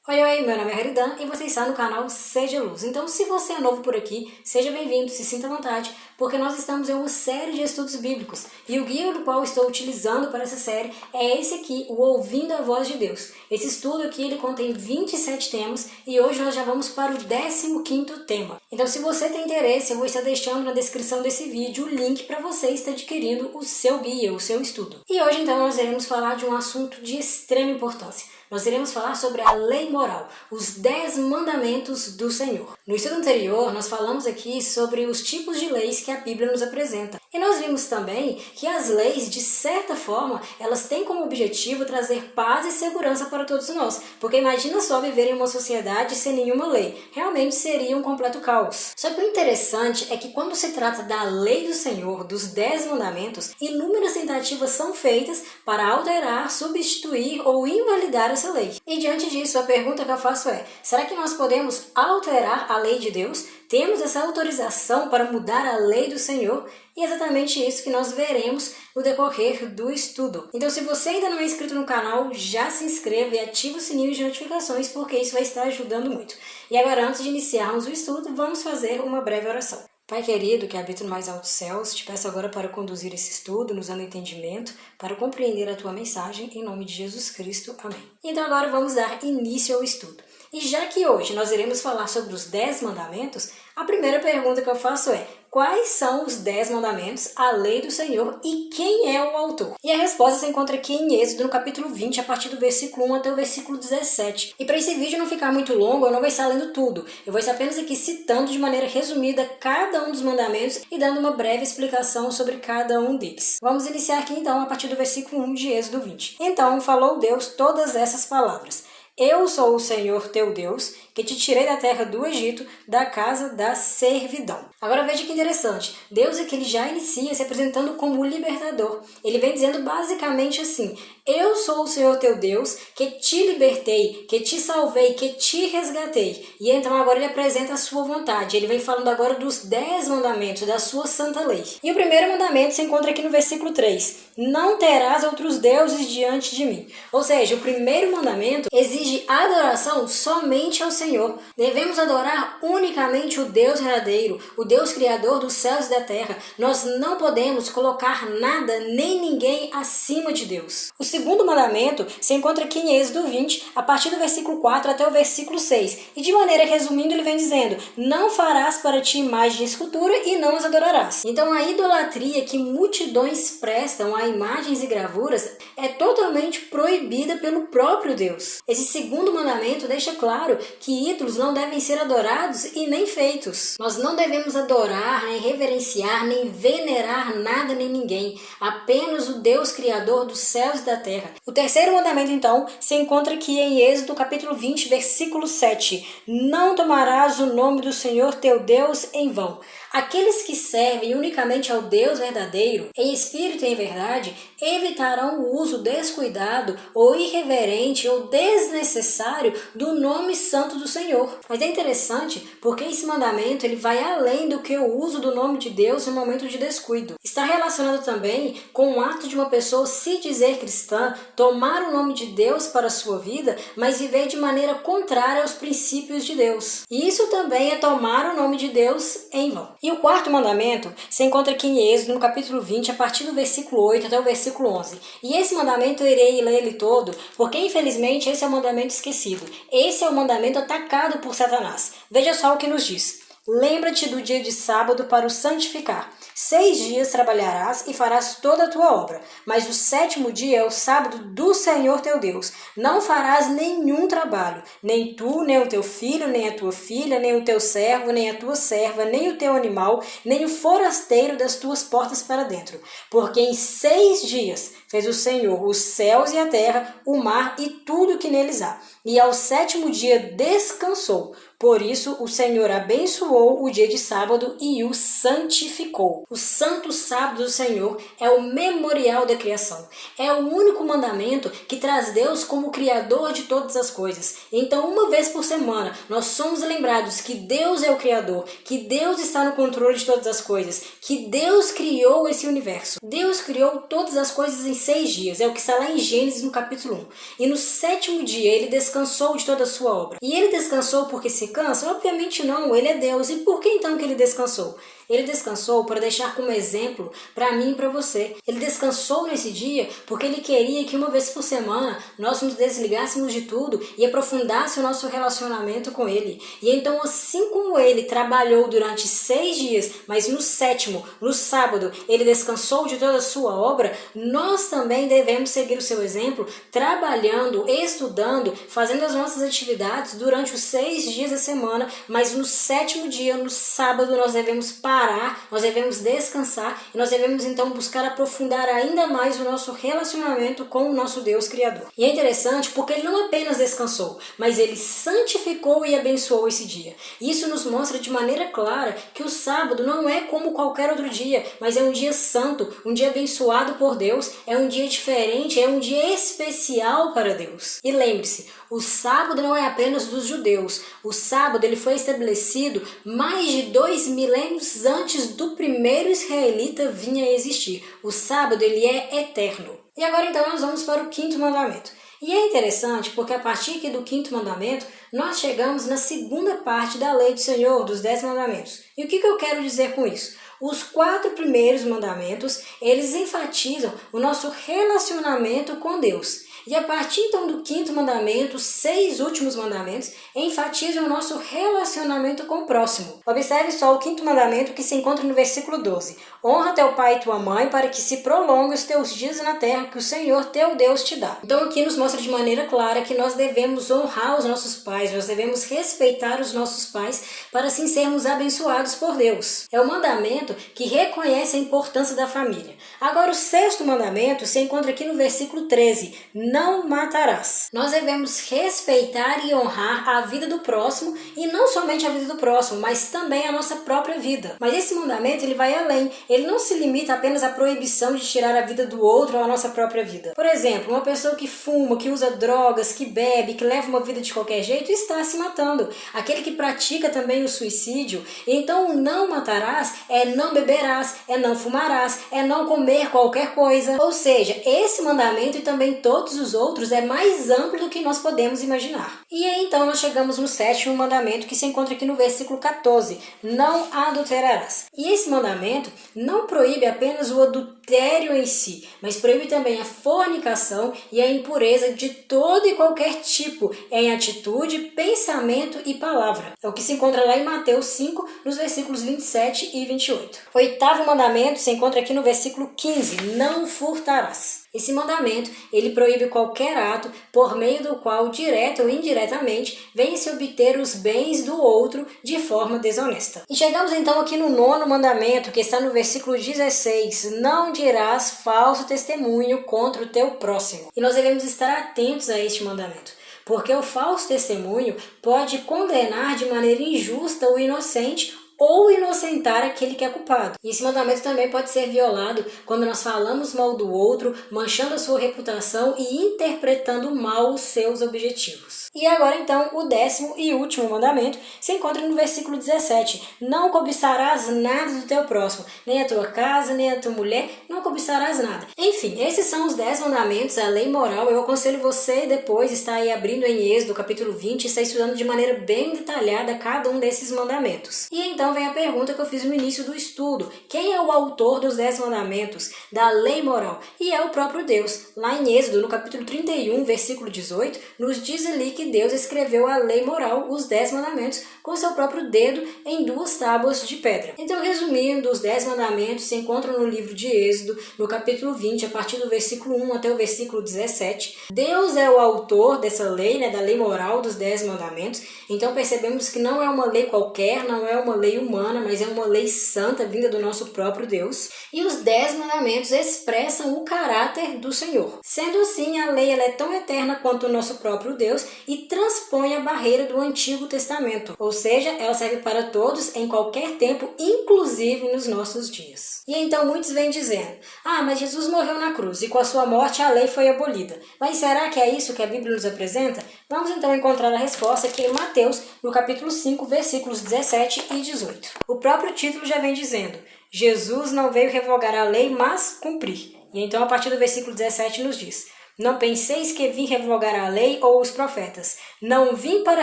Oi, oi, meu nome é Heridan e você está no canal Seja Luz. Então, se você é novo por aqui, seja bem-vindo, se sinta à vontade, porque nós estamos em uma série de estudos bíblicos e o guia do qual estou utilizando para essa série é esse aqui, o Ouvindo a Voz de Deus. Esse estudo aqui, ele contém 27 temas e hoje nós já vamos para o 15º tema. Então, se você tem interesse, eu vou estar deixando na descrição desse vídeo o link para você estar adquirindo o seu guia, o seu estudo. E hoje, então, nós iremos falar de um assunto de extrema importância. Nós iremos falar sobre a lei moral, os 10 mandamentos do Senhor. No estudo anterior, nós falamos aqui sobre os tipos de leis que a Bíblia nos apresenta. E nós vimos também que as leis, de certa forma, elas têm como objetivo trazer paz e segurança para todos nós. Porque imagina só viver em uma sociedade sem nenhuma lei. Realmente seria um completo caos. Só que o interessante é que quando se trata da lei do Senhor, dos 10 mandamentos, inúmeras tentativas são feitas para alterar, substituir ou invalidar essa lei. E diante disso, a pergunta que eu faço é: será que nós podemos alterar a lei de Deus? Temos essa autorização para mudar a lei do Senhor? E é exatamente isso que nós veremos no decorrer do estudo. Então, se você ainda não é inscrito no canal, já se inscreva e ative o sininho de notificações, porque isso vai estar ajudando muito. E agora, antes de iniciarmos o estudo, vamos fazer uma breve oração. Pai querido, que habita no mais altos céus, te peço agora para conduzir esse estudo, nos dando entendimento, para compreender a tua mensagem, em nome de Jesus Cristo. Amém. Então agora vamos dar início ao estudo. E já que hoje nós iremos falar sobre os 10 mandamentos, a primeira pergunta que eu faço é: quais são os 10 mandamentos, a lei do Senhor e quem é o autor? E a resposta se encontra aqui em Êxodo, no capítulo 20, a partir do versículo 1 até o versículo 17. E para esse vídeo não ficar muito longo, eu não vou estar lendo tudo. Eu vou estar apenas aqui citando de maneira resumida cada um dos mandamentos e dando uma breve explicação sobre cada um deles. Vamos iniciar aqui então a partir do versículo 1 de Êxodo 20. Então falou Deus todas essas palavras: Eu sou o Senhor teu Deus, que te tirei da terra do Egito, da casa da servidão. Agora veja que interessante. Deus aqui ele já inicia se apresentando como o libertador. Ele vem dizendo basicamente assim: eu sou o Senhor teu Deus, que te libertei, que te salvei, que te resgatei. E então agora ele apresenta a sua vontade. Ele vem falando agora dos 10 mandamentos, da sua santa lei. E o primeiro mandamento se encontra aqui no versículo 3. Não terás outros deuses diante de mim. Ou seja, o primeiro mandamento exige adoração somente ao Senhor. Devemos adorar unicamente o Deus verdadeiro, o Deus criador dos céus e da terra. Nós não podemos colocar nada nem ninguém acima de Deus. O segundo mandamento se encontra aqui em Êxodo 20, a partir do versículo 4 até o versículo 6. E de maneira resumindo, ele vem dizendo: não farás para ti imagem de escultura e não as adorarás. Então a idolatria que multidões prestam a imagens e gravuras é totalmente proibida pelo próprio Deus. Esse segundo mandamento deixa claro que ídolos não devem ser adorados e nem feitos. Nós não devemos adorar, nem reverenciar, nem venerar nada nem ninguém, apenas o Deus criador dos céus e da terra. O terceiro mandamento, então, se encontra aqui em Êxodo, capítulo 20, versículo 7. Não tomarás o nome do Senhor teu Deus em vão. Aqueles que servem unicamente ao Deus verdadeiro, em espírito e em verdade, evitarão o uso descuidado ou irreverente ou desnecessário do nome santo do Senhor. Mas é interessante porque esse mandamento ele vai além do que o uso do nome de Deus no momento de descuido. Está relacionado também com o ato de uma pessoa se dizer cristã, tomar o nome de Deus para a sua vida, mas viver de maneira contrária aos princípios de Deus. E isso também é tomar o nome de Deus em vão. E o quarto mandamento se encontra aqui em Êxodo, no capítulo 20, a partir do versículo 8 até o versículo 11. E esse mandamento eu irei ler ele todo, porque infelizmente esse é o mandamento esquecido. Esse é o mandamento atacado por Satanás. Veja só o que nos diz: lembra-te do dia de sábado para o santificar. 6 dias trabalharás e farás toda a tua obra, mas o 7º dia é o sábado do Senhor teu Deus. Não farás nenhum trabalho, nem tu, nem o teu filho, nem a tua filha, nem o teu servo, nem a tua serva, nem o teu animal, nem o forasteiro das tuas portas para dentro. Porque em 6 dias fez o Senhor os céus e a terra, o mar e tudo que neles há. E ao 7º dia descansou. Por isso, o Senhor abençoou o dia de sábado e o santificou. O santo sábado do Senhor é o memorial da criação. É o único mandamento que traz Deus como Criador de todas as coisas. Então, uma vez por semana, nós somos lembrados que Deus é o Criador, que Deus está no controle de todas as coisas, que Deus criou esse universo. Deus criou todas as coisas em 6 dias, é o que está lá em Gênesis no capítulo 1. E no 7º dia ele descansou de toda a sua obra. E ele descansou porque se cansa? Obviamente não, ele é Deus. E por que então que ele descansou? Ele descansou para deixar como exemplo para mim e para você. Ele descansou nesse dia porque ele queria que uma vez por semana nós nos desligássemos de tudo e aprofundássemos o nosso relacionamento com ele. E então, assim como ele trabalhou durante 6 dias, mas no 7º, no sábado, ele descansou de toda a sua obra, nós também devemos seguir o seu exemplo, trabalhando, estudando, fazendo as nossas atividades durante os 6 dias da semana, mas no 7º dia, no sábado, nós devemos parar, nós devemos descansar e nós devemos então buscar aprofundar ainda mais o nosso relacionamento com o nosso Deus Criador. E é interessante porque ele não apenas descansou, mas ele santificou e abençoou esse dia. Isso nos mostra de maneira clara que o sábado não é como qualquer outro dia, mas é um dia santo, um dia abençoado por Deus, é um dia diferente, é um dia especial para Deus. E lembre-se, o sábado não é apenas dos judeus. O sábado ele foi estabelecido mais de 2 milênios antes do primeiro israelita vir a existir. O sábado ele é eterno. E agora então nós vamos para o 5º mandamento. E é interessante porque a partir aqui do 5º mandamento, nós chegamos na segunda parte da lei do Senhor, dos 10 mandamentos. E o que eu quero dizer com isso? Os 4 primeiros mandamentos, eles enfatizam o nosso relacionamento com Deus. E a partir então do 5º mandamento, os 6 últimos mandamentos enfatizam o nosso relacionamento com o próximo. Observe só o 5º mandamento que se encontra no versículo 12. Honra teu pai e tua mãe para que se prolonguem os teus dias na terra que o Senhor teu Deus te dá. Então aqui nos mostra de maneira clara que nós devemos honrar os nossos pais, nós devemos respeitar os nossos pais para assim sermos abençoados por Deus. É o mandamento que reconhece a importância da família. Agora o 6º mandamento se encontra aqui no versículo 13. Não matarás. Nós devemos respeitar e honrar a vida do próximo e não somente a vida do próximo, mas também a nossa própria vida. Mas esse mandamento ele vai além. Ele não se limita apenas à proibição de tirar a vida do outro ou a nossa própria vida. Por exemplo, uma pessoa que fuma, que usa drogas, que bebe, que leva uma vida de qualquer jeito está se matando. Aquele que pratica também o suicídio. Então o não matarás é não beberás, é não fumarás, é não comer qualquer coisa. Ou seja, esse mandamento e também todos os outros é mais amplo do que nós podemos imaginar. E aí então nós chegamos no 7º mandamento que se encontra aqui no versículo 14. Não adulterarás. E esse mandamento não proíbe apenas o adultério em si, mas proíbe também a fornicação e a impureza de todo e qualquer tipo em atitude, pensamento e palavra. É o que se encontra lá em Mateus 5, nos versículos 27 e 28. O 8º mandamento se encontra aqui no versículo 15. Não furtarás. Esse mandamento, ele proíbe qualquer ato por meio do qual, direta ou indiretamente, venha-se obter os bens do outro de forma desonesta. E chegamos então aqui no 9º mandamento, que está no versículo 16. Não dirás falso testemunho contra o teu próximo. E nós devemos estar atentos a este mandamento, porque o falso testemunho pode condenar de maneira injusta o inocente ou inocentar aquele que é culpado. E esse mandamento também pode ser violado quando nós falamos mal do outro, manchando a sua reputação e interpretando mal os seus objetivos. E agora então o 10º e último mandamento se encontra no versículo 17. Não cobiçarás nada do teu próximo, nem a tua casa, nem a tua mulher, não cobiçarás nada. Enfim, esses são os 10 mandamentos, a lei moral. Eu aconselho você depois estar aí abrindo em Êxodo, capítulo 20, e estar estudando de maneira bem detalhada cada um desses mandamentos. E então vem a pergunta que eu fiz no início do estudo. Quem é o autor dos 10 mandamentos, da lei moral? E é o próprio Deus. Lá em Êxodo, no capítulo 31, versículo 18, nos diz ali que Deus escreveu a lei moral, os 10 mandamentos, com seu próprio dedo em 2 tábuas de pedra. Então, resumindo, os 10 mandamentos se encontram no livro de Êxodo, no capítulo 20, a partir do versículo 1 até o versículo 17. Deus é o autor dessa lei, da lei moral dos 10 mandamentos. Então, percebemos que não é uma lei qualquer, não é uma lei humana, mas é uma lei santa vinda do nosso próprio Deus. E os 10 mandamentos expressam o caráter do Senhor. Sendo assim, a lei ela é tão eterna quanto o nosso próprio Deus e transpõe a barreira do Antigo Testamento, ou seja, ela serve para todos em qualquer tempo, inclusive nos nossos dias. E então muitos vêm dizendo, mas Jesus morreu na cruz e com a sua morte a lei foi abolida. Mas será que é isso que a Bíblia nos apresenta? Vamos então encontrar a resposta aqui em Mateus, no capítulo 5, versículos 17 e 18. O próprio título já vem dizendo, Jesus não veio revogar a lei, mas cumprir. E então a partir do versículo 17 nos diz, não penseis que vim revogar a lei ou os profetas. Não vim para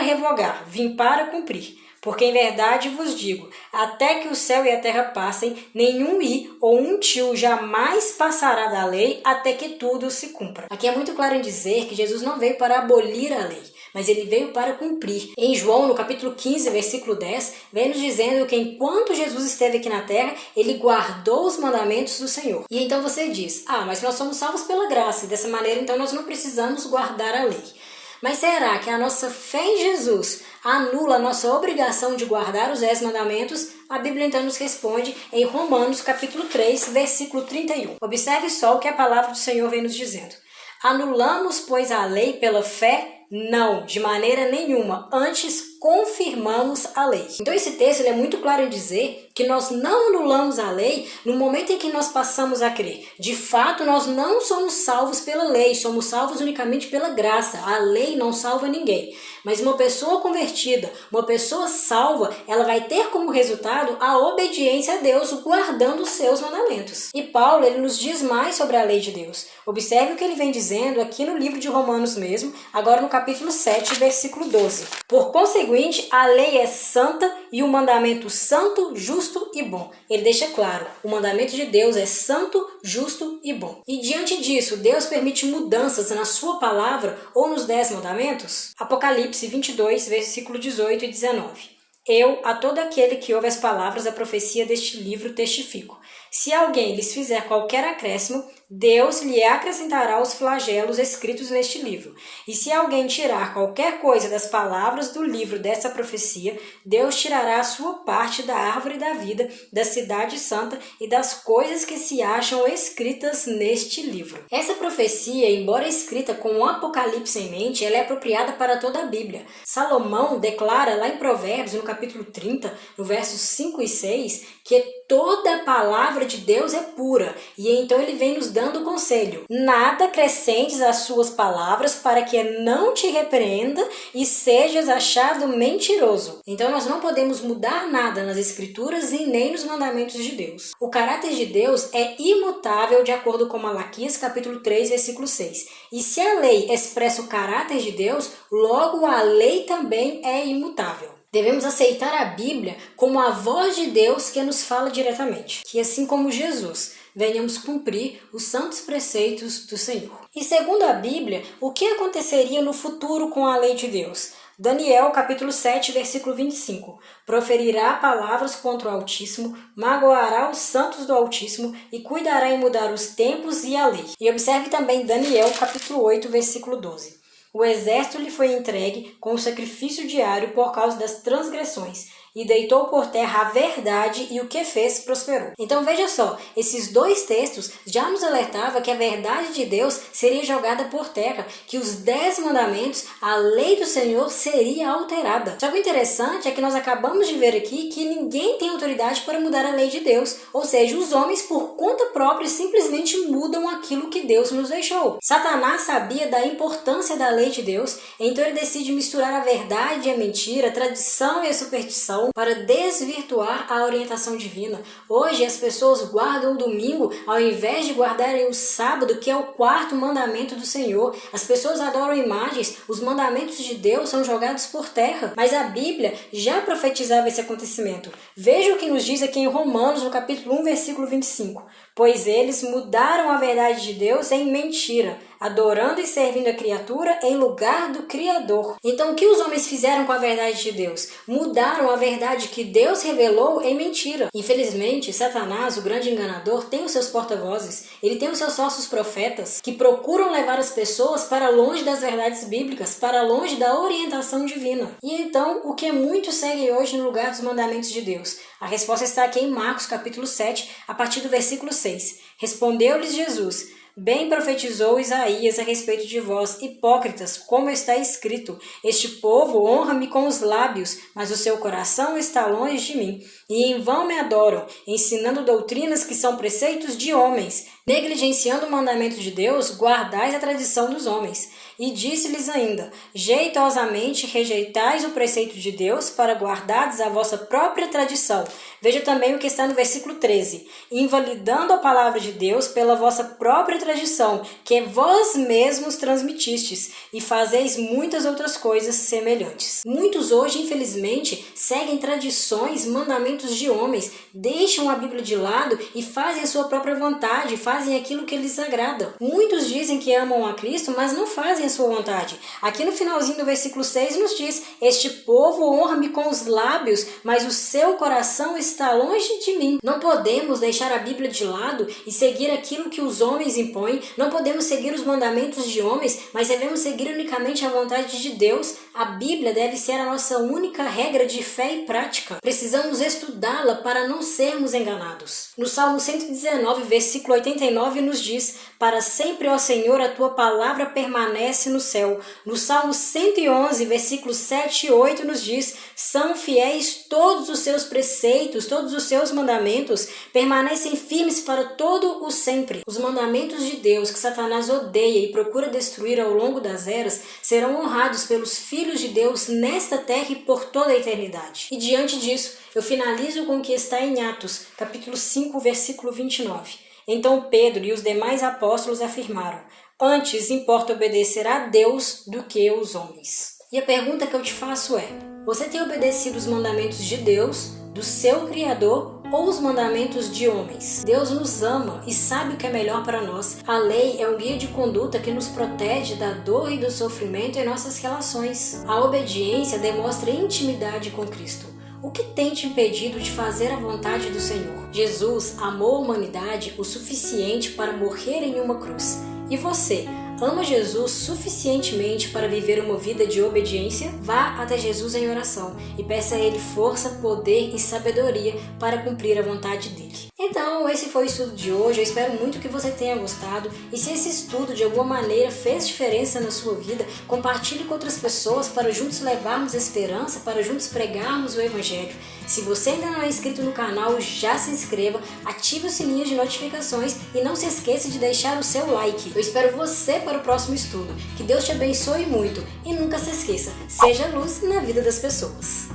revogar, vim para cumprir. Porque em verdade vos digo, até que o céu e a terra passem, nenhum i ou um tio jamais passará da lei até que tudo se cumpra. Aqui é muito claro em dizer que Jesus não veio para abolir a lei, mas ele veio para cumprir. Em João, no capítulo 15, versículo 10, vem nos dizendo que enquanto Jesus esteve aqui na terra, ele guardou os mandamentos do Senhor. E então você diz, mas nós somos salvos pela graça, e dessa maneira então nós não precisamos guardar a lei. Mas será que a nossa fé em Jesus anula a nossa obrigação de guardar os 10 mandamentos? A Bíblia então nos responde em Romanos capítulo 3, versículo 31. Observe só o que a palavra do Senhor vem nos dizendo. Anulamos, pois, a lei pela fé? Não, de maneira nenhuma. Antes, confirmamos a lei. Então esse texto ele é muito claro em dizer que nós não anulamos a lei no momento em que nós passamos a crer. De fato, nós não somos salvos pela lei, somos salvos unicamente pela graça. A lei não salva ninguém. Mas uma pessoa convertida, uma pessoa salva, ela vai ter como resultado a obediência a Deus, guardando os seus mandamentos. E Paulo, ele nos diz mais sobre a lei de Deus. Observe o que ele vem dizendo aqui no livro de Romanos mesmo, agora no capítulo 7, versículo 12. Por conseguinte, a lei é santa e o mandamento santo, justo e bom. Ele deixa claro, o mandamento de Deus é santo, justo e bom. E diante disso, Deus permite mudanças na sua palavra ou nos 10 mandamentos? Apocalipse 22, versículo 18 e 19. Eu, a todo aquele que ouve as palavras da profecia deste livro, testifico. Se alguém lhes fizer qualquer acréscimo, Deus lhe acrescentará os flagelos escritos neste livro. E se alguém tirar qualquer coisa das palavras do livro dessa profecia, Deus tirará a sua parte da árvore da vida, da cidade santa e das coisas que se acham escritas neste livro. Essa profecia, embora escrita com o Apocalipse em mente, ela é apropriada para toda a Bíblia. Salomão declara lá em Provérbios, no capítulo 30, no versos 5 e 6, que toda a palavra de Deus é pura. E então ele vem nos dando conselho. Nada acrescentes às suas palavras para que não te repreenda e sejas achado mentiroso. Então nós não podemos mudar nada nas escrituras e nem nos mandamentos de Deus. O caráter de Deus é imutável de acordo com Malaquias capítulo 3, versículo 6. E se a lei expressa o caráter de Deus, logo a lei também é imutável. Devemos aceitar a Bíblia como a voz de Deus que nos fala diretamente. Que assim como Jesus, venhamos cumprir os santos preceitos do Senhor. E segundo a Bíblia, o que aconteceria no futuro com a lei de Deus? Daniel, capítulo 7, versículo 25. Proferirá palavras contra o Altíssimo, magoará os santos do Altíssimo e cuidará em mudar os tempos e a lei. E observe também Daniel, capítulo 8, versículo 12. O exército lhe foi entregue com o sacrifício diário por causa das transgressões, e deitou por terra a verdade, e o que fez prosperou. Então veja só, esses dois textos já nos alertavam que a verdade de Deus seria jogada por terra, que os 10 mandamentos, a lei do Senhor seria alterada. Só que o interessante é que nós acabamos de ver aqui que ninguém tem autoridade para mudar a lei de Deus, ou seja, os homens por conta própria simplesmente mudam aquilo que Deus nos deixou. Satanás sabia da importância da lei de Deus, então ele decide misturar a verdade e a mentira, a tradição e a superstição, para desvirtuar a orientação divina. Hoje as pessoas guardam o domingo ao invés de guardarem o sábado, que é o 4º mandamento do Senhor. As pessoas adoram imagens, os mandamentos de Deus são jogados por terra. Mas a Bíblia já profetizava esse acontecimento. Veja o que nos diz aqui em Romanos, no capítulo 1, versículo 25. Pois eles mudaram a verdade de Deus em mentira, adorando e servindo a criatura em lugar do Criador. Então o que os homens fizeram com a verdade de Deus? Mudaram a verdade que Deus revelou em mentira. Infelizmente, Satanás, o grande enganador, tem os seus porta-vozes, ele tem os seus falsos profetas, que procuram levar as pessoas para longe das verdades bíblicas, para longe da orientação divina. E então, o que muitos seguem hoje no lugar dos mandamentos de Deus? A resposta está aqui em Marcos capítulo 7, a partir do versículo 6. Respondeu-lhes Jesus: Bem profetizou Isaías a respeito de vós, hipócritas, como está escrito: este povo honra-me com os lábios, mas o seu coração está longe de mim. E em vão me adoram, ensinando doutrinas que são preceitos de homens. Negligenciando o mandamento de Deus, guardais a tradição dos homens. E disse-lhes ainda: jeitosamente rejeitais o preceito de Deus para guardardes a vossa própria tradição. Veja também o que está no versículo 13. Invalidando a palavra de Deus pela vossa própria tradição, que vós mesmos transmitistes, e fazeis muitas outras coisas semelhantes. Muitos hoje, infelizmente, seguem tradições, mandamentos de homens, deixam a Bíblia de lado e fazem a sua própria vontade, fazem aquilo que lhes agrada. Muitos dizem que amam a Cristo, mas não fazem a sua vontade. Aqui no finalzinho do versículo 6 nos diz: este povo honra-me com os lábios, mas o seu coração está longe de mim. Não podemos deixar a Bíblia de lado e seguir aquilo que os homens impõem. Não podemos seguir os mandamentos de homens, mas devemos seguir unicamente a vontade de Deus. A Bíblia deve ser a nossa única regra de fé e prática. Precisamos estudá-la para não sermos enganados. No Salmo 119, versículo 89 nos diz: para sempre, ó Senhor, a tua palavra permanece no céu. No Salmo 111, versículos 7 e 8 nos diz: são fiéis todos os seus preceitos, todos os seus mandamentos, permanecem firmes para todo o sempre. Os mandamentos de Deus que Satanás odeia e procura destruir ao longo das eras serão honrados pelos filhos de Deus nesta terra e por toda a eternidade. E diante disso, eu finalizo com o que está em Atos, capítulo 5, versículo 29. Então Pedro e os demais apóstolos afirmaram: antes importa obedecer a Deus do que aos homens. E a pergunta que eu te faço é: você tem obedecido os mandamentos de Deus, do seu Criador, ou os mandamentos de homens? Deus nos ama e sabe o que é melhor para nós. A lei é um guia de conduta que nos protege da dor e do sofrimento em nossas relações. A obediência demonstra intimidade com Cristo. O que tem te impedido de fazer a vontade do Senhor? Jesus amou a humanidade o suficiente para morrer em uma cruz. E você, ama Jesus suficientemente para viver uma vida de obediência? Vá até Jesus em oração e peça a Ele força, poder e sabedoria para cumprir a vontade dEle. Então, esse foi o estudo de hoje. Eu espero muito que você tenha gostado. E se esse estudo de alguma maneira fez diferença na sua vida, compartilhe com outras pessoas para juntos levarmos esperança, para juntos pregarmos o Evangelho. Se você ainda não é inscrito no canal, já se inscreva, ative o sininho de notificações e não se esqueça de deixar o seu like. Eu espero você para o próximo estudo. Que Deus te abençoe muito e nunca se esqueça, seja luz na vida das pessoas.